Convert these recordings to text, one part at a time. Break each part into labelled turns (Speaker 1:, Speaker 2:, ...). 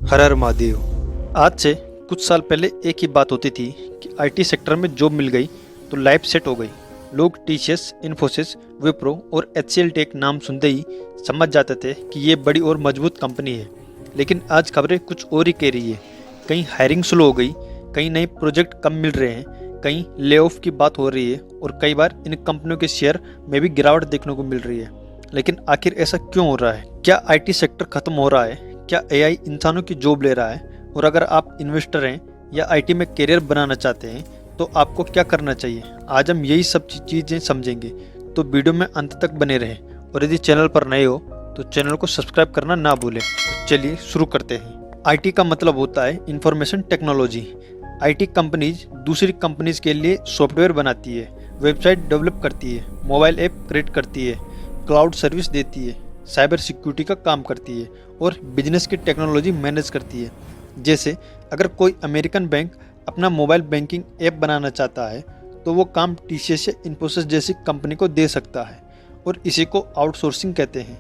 Speaker 1: हर हर महादेव। आज से कुछ साल पहले एक ही बात होती थी कि आईटी सेक्टर में जॉब मिल गई तो लाइफ सेट हो गई। लोग टीसीएस, इन्फोसिस, विप्रो और एचसीएल टेक नाम सुनते ही समझ जाते थे कि ये बड़ी और मजबूत कंपनी है। लेकिन आज खबरें कुछ और ही कह रही है। कहीं हायरिंग स्लो हो गई, कहीं नए प्रोजेक्ट कम मिल रहे हैं, कहीं ले ऑफ की बात हो रही है और कई बार इन कंपनियों के शेयर में भी गिरावट देखने को मिल रही है। लेकिन आखिर ऐसा क्यों हो रहा है? क्या आईटी सेक्टर खत्म हो रहा है? क्या एआई इंसानों की जॉब ले रहा है? और अगर आप इन्वेस्टर हैं या आईटी में करियर बनाना चाहते हैं तो आपको क्या करना चाहिए? आज हम यही सब चीज़ें समझेंगे, तो वीडियो में अंत तक बने रहें। और यदि चैनल पर नए हो तो चैनल को सब्सक्राइब करना ना भूलें। तो चलिए शुरू करते हैं। आईटी का मतलब होता है इंफॉर्मेशन टेक्नोलॉजी। आईटी कंपनीज दूसरी कंपनीज के लिए सॉफ्टवेयर बनाती है, वेबसाइट डेवलप करती है, मोबाइल ऐप क्रिएट करती है, क्लाउड सर्विस देती है, साइबर सिक्योरिटी का काम करती है और बिजनेस की टेक्नोलॉजी मैनेज करती है। जैसे अगर कोई अमेरिकन बैंक अपना मोबाइल बैंकिंग ऐप बनाना चाहता है तो वो काम टीसीएस या इन्फोसिस जैसी कंपनी को दे सकता है और इसी को आउटसोर्सिंग कहते हैं।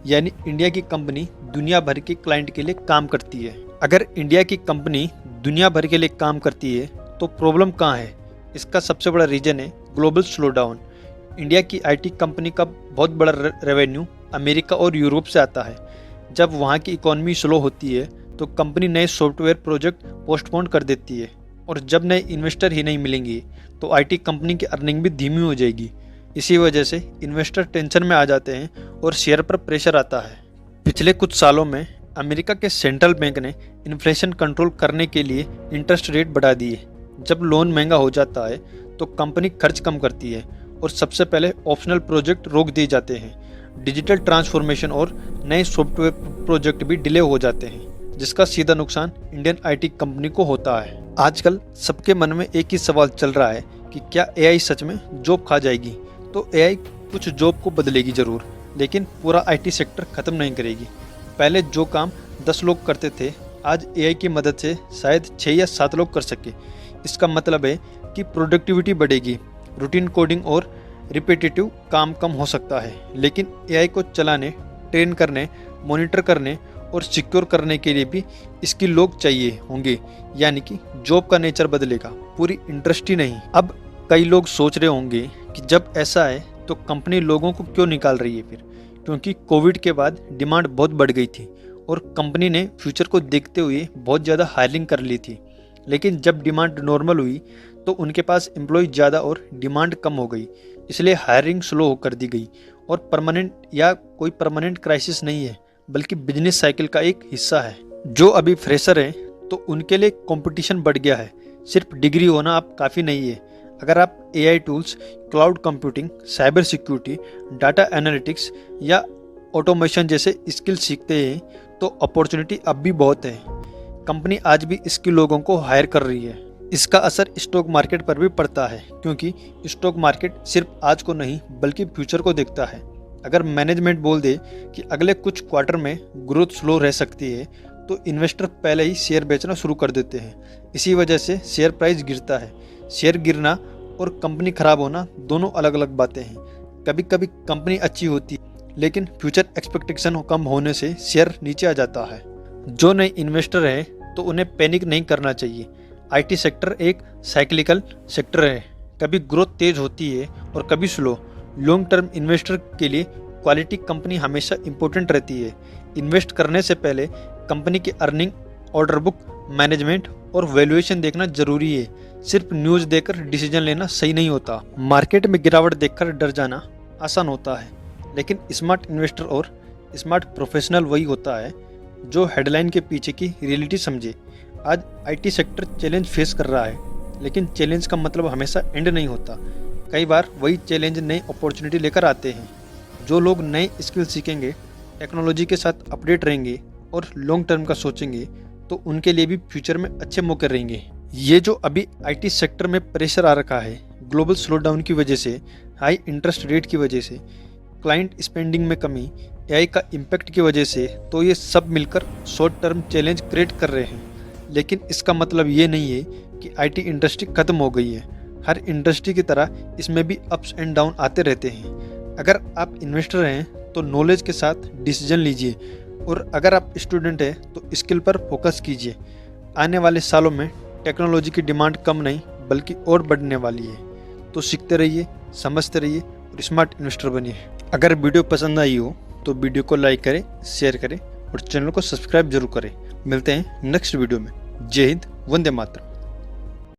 Speaker 1: यानी इंडिया की कंपनी दुनिया भर के क्लाइंट के लिए काम करती है। अगर इंडिया की कंपनी दुनिया भर के लिए काम करती है तो प्रॉब्लम कहाँ है? इसका सबसे बड़ा रीजन है ग्लोबल स्लोडाउन। इंडिया की आईटी कंपनी का बहुत बड़ा रेवेन्यू अमेरिका और यूरोप से आता है। जब वहाँ की इकोनॉमी स्लो होती है तो कंपनी नए सॉफ्टवेयर प्रोजेक्ट पोस्टपोन कर देती है और जब नए इन्वेस्टर ही नहीं मिलेंगे तो आईटी कंपनी की अर्निंग भी धीमी हो जाएगी। इसी वजह से इन्वेस्टर टेंशन में आ जाते हैं और शेयर पर प्रेशर आता है। पिछले कुछ सालों में अमेरिका के सेंट्रल बैंक ने इन्फ्लेशन कंट्रोल करने के लिए इंटरेस्ट रेट बढ़ा दिए। जब लोन महंगा हो जाता है तो कंपनी खर्च कम करती है और सबसे पहले ऑप्शनल प्रोजेक्ट रोक दिए जाते हैं। डिजिटल ट्रांसफॉर्मेशन और नए सॉफ्टवेयर प्रोजेक्ट भी डिले हो जाते हैं, जिसका सीधा नुकसान इंडियन आईटी कंपनी को होता है। आजकल सबके मन में एक ही सवाल चल रहा है कि क्या एआई सच में जॉब खा जाएगी? तो एआई कुछ जॉब को बदलेगी जरूर, लेकिन पूरा आईटी सेक्टर खत्म नहीं करेगी। पहले जो काम 10 लोग करते थे, आज एआई की मदद से शायद 6 या 7 लोग कर सके। इसका मतलब है कि प्रोडक्टिविटी बढ़ेगी, रूटीन कोडिंग और रिपीटेटिव काम कम हो सकता है। लेकिन एआई को चलाने, ट्रेन करने, मॉनिटर करने और सिक्योर करने के लिए भी स्किल लोग चाहिए होंगे। यानी कि जॉब का नेचर बदलेगा, पूरी इंडस्ट्री नहीं। अब कई लोग सोच रहे होंगे कि जब ऐसा है तो कंपनी लोगों को क्यों निकाल रही है फिर? क्योंकि कोविड के बाद डिमांड बहुत बढ़ गई थी और कंपनी ने फ्यूचर को देखते हुए बहुत ज़्यादा हायरिंग कर ली थी। लेकिन जब डिमांड नॉर्मल हुई तो उनके पास एम्प्लॉय ज़्यादा और डिमांड कम हो गई, इसलिए हायरिंग स्लो कर दी गई। और कोई परमानेंट क्राइसिस नहीं है, बल्कि बिजनेस साइकिल का एक हिस्सा है। जो अभी फ्रेशर हैं तो उनके लिए कंपटीशन बढ़ गया है। सिर्फ डिग्री होना अब काफ़ी नहीं है। अगर आप AI tools, cloud computing, cyber security, data analytics या ऑटोमेशन जैसे स्किल सीखते हैं तो अपॉर्चुनिटी अब भी बहुत है। कंपनी आज भी स्किल लोगों को हायर कर रही है। इसका असर स्टॉक मार्केट पर भी पड़ता है, क्योंकि स्टॉक मार्केट सिर्फ आज को नहीं बल्कि फ्यूचर को देखता है। अगर मैनेजमेंट बोल दे कि अगले कुछ क्वार्टर में ग्रोथ स्लो रह सकती है तो इन्वेस्टर पहले ही शेयर बेचना शुरू कर देते हैं। इसी वजह से शेयर प्राइस गिरता है। शेयर गिरना और कंपनी खराब होना दोनों अलग अलग बातें हैं। कभी कभी कंपनी अच्छी होती है लेकिन फ्यूचर एक्सपेक्टेशन कम होने से शेयर नीचे आ जाता है। जो नए इन्वेस्टर हैं तो उन्हें पैनिक नहीं करना चाहिए। आईटी सेक्टर एक साइक्लिकल सेक्टर है, कभी ग्रोथ तेज होती है और कभी स्लो। लॉन्ग टर्म इन्वेस्टर के लिए क्वालिटी कंपनी हमेशा इंपॉर्टेंट रहती है। इन्वेस्ट करने से पहले कंपनी की अर्निंग, ऑर्डर बुक, मैनेजमेंट और वैल्यूएशन देखना जरूरी है। सिर्फ न्यूज़ देखकर डिसीजन लेना सही नहीं होता। मार्केट में गिरावट देखकर डर जाना आसान होता है, लेकिन स्मार्ट इन्वेस्टर और स्मार्ट प्रोफेशनल वही होता है जो हेडलाइन के पीछे की रियलिटी समझे। आज आईटी सेक्टर चैलेंज फेस कर रहा है, लेकिन चैलेंज का मतलब हमेशा एंड नहीं होता। कई बार वही चैलेंज नई अपॉर्चुनिटी लेकर आते हैं। जो लोग नए स्किल सीखेंगे, टेक्नोलॉजी के साथ अपडेट रहेंगे और लॉन्ग टर्म का सोचेंगे तो उनके लिए भी फ्यूचर में अच्छे मौके रहेंगे। ये जो अभी आईटी सेक्टर में प्रेशर आ रखा है, ग्लोबल स्लोडाउन की वजह से, हाई इंटरेस्ट रेट की वजह से, क्लाइंट स्पेंडिंग में कमी, एआई का इम्पैक्ट की वजह से, तो ये सब मिलकर शॉर्ट टर्म चैलेंज क्रिएट कर रहे हैं। लेकिन इसका मतलब ये नहीं है कि आईटी इंडस्ट्री खत्म हो गई है। हर इंडस्ट्री की तरह इसमें भी अप्स एंड डाउन आते रहते हैं। अगर आप इन्वेस्टर हैं तो नॉलेज के साथ डिसीजन लीजिए, और अगर आप स्टूडेंट हैं तो स्किल पर फोकस कीजिए। आने वाले सालों में टेक्नोलॉजी की डिमांड कम नहीं बल्कि और बढ़ने वाली है। तो सीखते रहिए, समझते रहिए और स्मार्ट इन्वेस्टर बनिए। अगर वीडियो पसंद आई हो तो वीडियो को लाइक करें, शेयर करें और चैनल को सब्सक्राइब जरूर करें। मिलते हैं नेक्स्ट वीडियो में। जय हिंद, वंदे मातरम।